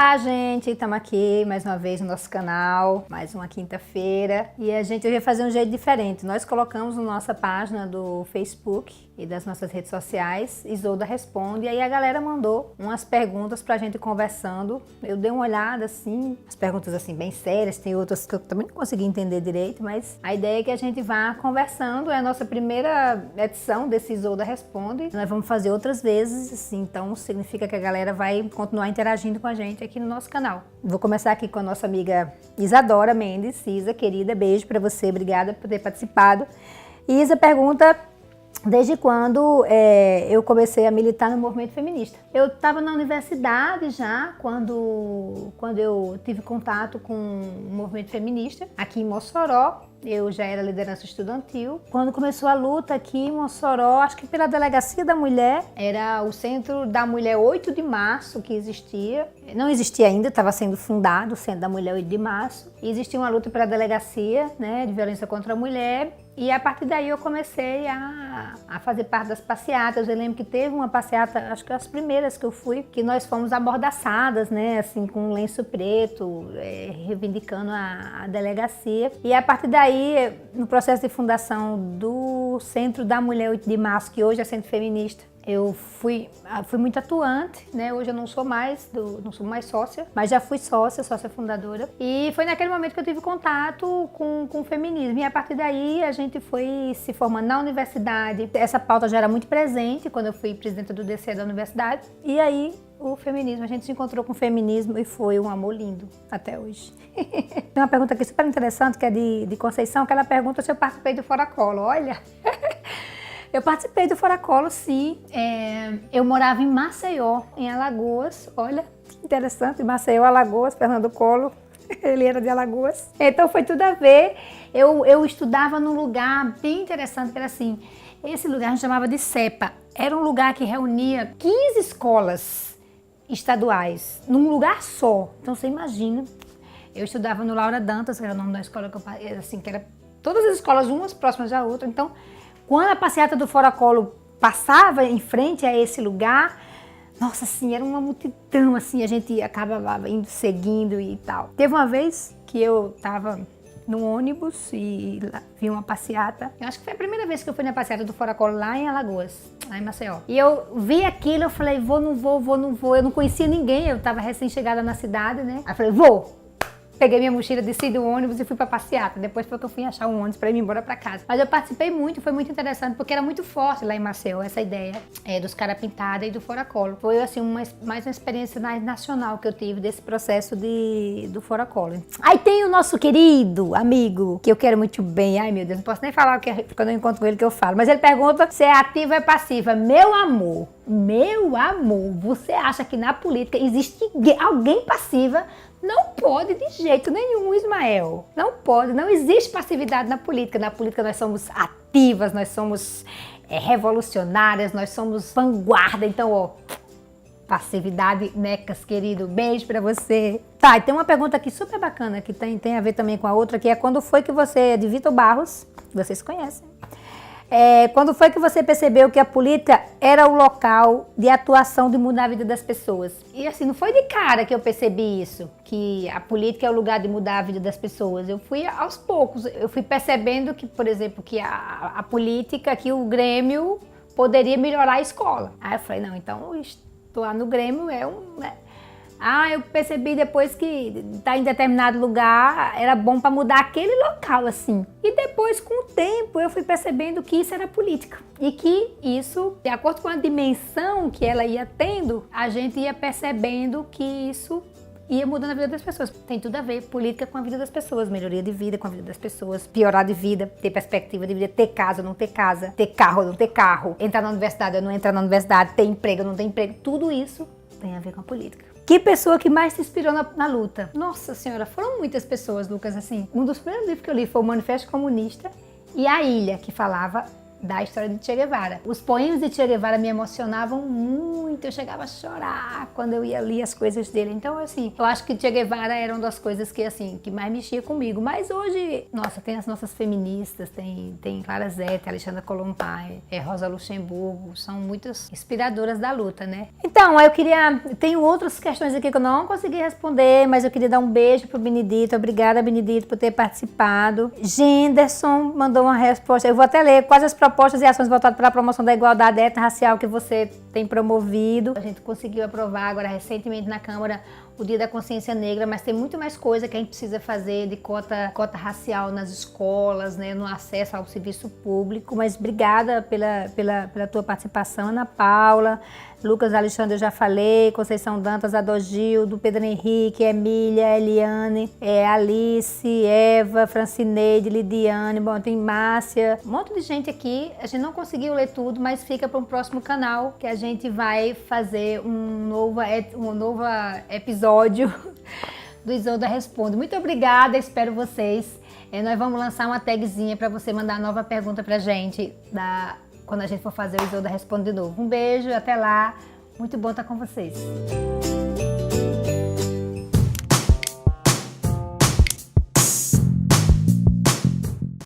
Olá, gente! Estamos aqui mais uma vez no nosso canal, mais uma quinta-feira. E a gente vai fazer um jeito diferente. Nós colocamos na nossa página do Facebook e das nossas redes sociais, Isolda Responde, e aí a galera mandou umas perguntas pra gente conversando. Eu dei uma olhada assim, as perguntas assim bem sérias, tem outras que eu também não consegui entender direito, mas a ideia é que a gente vá conversando. É a nossa primeira edição desse Isolda Responde. Nós vamos fazer outras vezes, assim, então significa que a galera vai continuar interagindo com a gente aqui no nosso canal. Vou começar aqui com a nossa amiga Isadora Mendes. Isa, querida, beijo pra você, obrigada por ter participado. Isa pergunta: desde quando eu comecei a militar no movimento feminista? Eu estava na universidade já, quando eu tive contato com o movimento feminista, aqui em Mossoró. Eu já era liderança estudantil. Quando começou a luta aqui em Mossoró, acho que pela Delegacia da Mulher, era o Centro da Mulher 8 de Março que existia. Não existia ainda, estava sendo fundado o Centro da Mulher 8 de Março. E existia uma luta pela delegacia, né, de violência contra a mulher. E a partir daí eu comecei a fazer parte das passeatas. Eu lembro que teve uma passeata, acho que as primeiras que eu fui, que nós fomos amordaçadas, né, assim, com um lenço preto, reivindicando a delegacia. E a partir daí, no processo de fundação do Centro da Mulher 8 de Março, que hoje é Centro Feminista, eu fui muito atuante, né? Hoje eu não sou mais sócia, mas já fui sócia fundadora. E foi naquele momento que eu tive contato com o feminismo. E a partir daí a gente foi se formando na universidade. Essa pauta já era muito presente quando eu fui presidenta do DC da universidade. E aí o feminismo, a gente se encontrou com o feminismo e foi um amor lindo até hoje. Tem uma pergunta aqui super interessante que é de Conceição, que ela pergunta se eu participei do Fora Colo. Olha! Eu participei do Fora Colo, sim. Eu morava em Maceió, em Alagoas. Olha, que interessante. Maceió, Alagoas, Fernando Collor. Ele era de Alagoas. Então foi tudo a ver. Eu estudava num lugar bem interessante, que era assim. Esse lugar a gente chamava de CEPA. Era um lugar que reunia 15 escolas estaduais, num lugar só. Então você imagina. Eu estudava no Laura Dantas, que era o nome da escola que eu assim, que era todas as escolas, umas próximas da outra. Então, quando a passeata do Fora Colo passava em frente a esse lugar, nossa, assim, era uma multidão, assim, a gente acabava indo, seguindo e tal. Teve uma vez que eu tava no ônibus e vi uma passeata. Eu acho que foi a primeira vez que eu fui na passeata do Fora Colo lá em Alagoas, lá em Maceió. E eu vi aquilo, eu falei, vou, não vou, vou, não vou. Eu não conhecia ninguém, eu tava recém-chegada na cidade, né? Aí eu falei, vou! Peguei minha mochila, desci do ônibus e fui pra passeata. Depois foi que eu fui achar um ônibus pra ir embora pra casa. Mas eu participei muito, foi muito interessante, porque era muito forte lá em Maceió, essa ideia dos cara pintada e do Fora Colo. Foi, assim, mais uma experiência nacional que eu tive desse processo do Fora Colo. Aí tem o nosso querido amigo, que eu quero muito bem. Ai, meu Deus, não posso nem falar o que quando eu encontro com ele que eu falo. Mas ele pergunta se é ativa ou é passiva. Meu amor, você acha que na política existe alguém passiva? Não pode de jeito nenhum, Ismael. Não pode, não existe passividade na política. Na política nós somos ativas, nós somos revolucionárias, nós somos vanguarda. Então, ó, passividade, necas, querido. Beijo pra você. Tá, e tem uma pergunta aqui super bacana, que tem a ver também com a outra, que é quando foi que você, é de Vitor Barros, vocês conhecem. Quando foi que você percebeu que a política era o local de atuação de mudar a vida das pessoas? E assim, não foi de cara que eu percebi isso, que a política é o lugar de mudar a vida das pessoas. Eu fui aos poucos, eu fui percebendo que, por exemplo, que a política, que o Grêmio poderia melhorar a escola. Aí eu falei, não, então estar no Grêmio né? Eu percebi depois que estar em determinado lugar era bom para mudar aquele local, assim. E depois, com o tempo, eu fui percebendo que isso era política. E que isso, de acordo com a dimensão que ela ia tendo, a gente ia percebendo que isso ia mudando a vida das pessoas. Tem tudo a ver, política com a vida das pessoas, melhoria de vida com a vida das pessoas, piorar de vida, ter perspectiva de vida, ter casa ou não ter casa, ter carro ou não ter carro, entrar na universidade ou não entrar na universidade, ter emprego ou não ter emprego. Tudo isso tem a ver com a política. Que pessoa que mais te inspirou na luta? Nossa senhora, foram muitas pessoas, Lucas, assim. Um dos primeiros livros que eu li foi o Manifesto Comunista e A Ilha, que falava da história de Che Guevara. Os poemas de Che Guevara me emocionavam muito, eu chegava a chorar quando eu ia ler as coisas dele. Então, assim, eu acho que Che Guevara era uma das coisas que, assim, que mais mexia comigo. Mas hoje, nossa, tem as nossas feministas, tem Clara Zeta, Alexandra Kollontai, Rosa Luxemburgo, são muitas inspiradoras da luta, né? Então, tenho outras questões aqui que eu não consegui responder, mas eu queria dar um beijo pro Benedito. Obrigada, Benedito, por ter participado. Genderson mandou uma resposta. Eu vou até ler quais as propostas e ações voltadas para a promoção da igualdade étnico-racial que você tem promovido. A gente conseguiu aprovar agora recentemente na Câmara o Dia da Consciência Negra, mas tem muito mais coisa que a gente precisa fazer de cota racial nas escolas, né, no acesso ao serviço público. Mas obrigada pela tua participação, Ana Paula. Lucas Alexandre, eu já falei, Conceição Dantas, Adogildo, Pedro Henrique, Emília, Eliane, Alice, Eva, Francineide, Lidiane, bom, tem Márcia, um monte de gente aqui. A gente não conseguiu ler tudo, mas fica para um próximo canal que a gente vai fazer um novo episódio do Isolda Responde. Muito obrigada, espero vocês. Nós vamos lançar uma tagzinha para você mandar nova pergunta pra gente quando a gente for fazer o Isolda Responde de novo. Um beijo, até lá. Muito bom estar com vocês.